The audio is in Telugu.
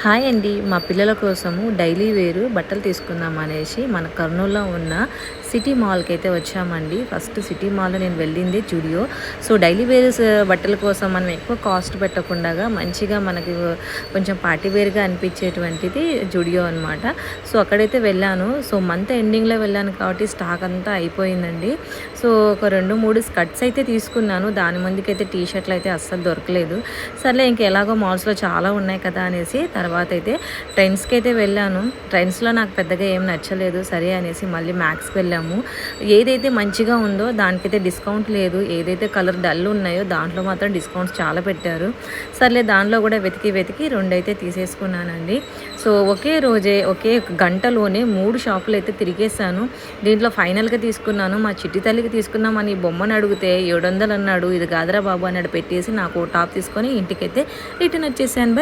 హాయ్ అండి. మా పిల్లల కోసము డైలీ వేరు బట్టలు తీసుకుందాం అనేసి మన కర్నూలులో ఉన్న సిటీ మాల్కి అయితే వచ్చామండి. ఫస్ట్ సిటీ మాల్లో నేను వెళ్ళింది జూడియో. సో డైలీ వేర్స్ బట్టల కోసం మనం ఎక్కువ కాస్ట్ పెట్టకుండా మంచిగా మనకి కొంచెం పార్టీ వేర్గా అనిపించేటువంటిది జూడియో అనమాట. సో అక్కడైతే వెళ్ళాను. సో మంత్ ఎండింగ్లో వెళ్ళాను కాబట్టి స్టాక్ అంతా అయిపోయిందండి. సో ఒక 2-3 స్కర్ట్స్ అయితే తీసుకున్నాను. దాని ముందుకైతే టీ షర్ట్లు అయితే అస్సలు దొరకలేదు. సర్లే ఇంక ఎలాగో మాల్స్లో చాలా ఉన్నాయి కదా అనేసి తర్వాత అయితే ట్రెండ్స్కి అయితే వెళ్ళాను. ట్రెండ్స్లో నాకు పెద్దగా ఏం నచ్చలేదు. సరే అనేసి మళ్ళీ మ్యాక్స్కి వెళ్ళాము. ఏదైతే మంచిగా ఉందో దానికైతే డిస్కౌంట్ లేదు. ఏదైతే కలర్ డల్ ఉన్నాయో దాంట్లో మాత్రం డిస్కౌంట్స్ చాలా పెట్టారు. సర్లే దానిలో కూడా వెతికి 2 అయితే తీసేసుకున్నానండి. సో ఒకే రోజే ఒకే గంటలోనే 3 షాపులు అయితే తిరిగేశాను. దీంట్లో ఫైనల్గా తీసుకున్నాను. మా చిట్టి తల్లికి తీసుకున్నామని బొమ్మను అడిగితే 700 అన్నాడు. ఇది కాదురా బాబు అన్నాడు. పెట్టేసి నాకు టాప్ తీసుకొని ఇంటికైతే రిటర్న్ వచ్చేసాను. బై.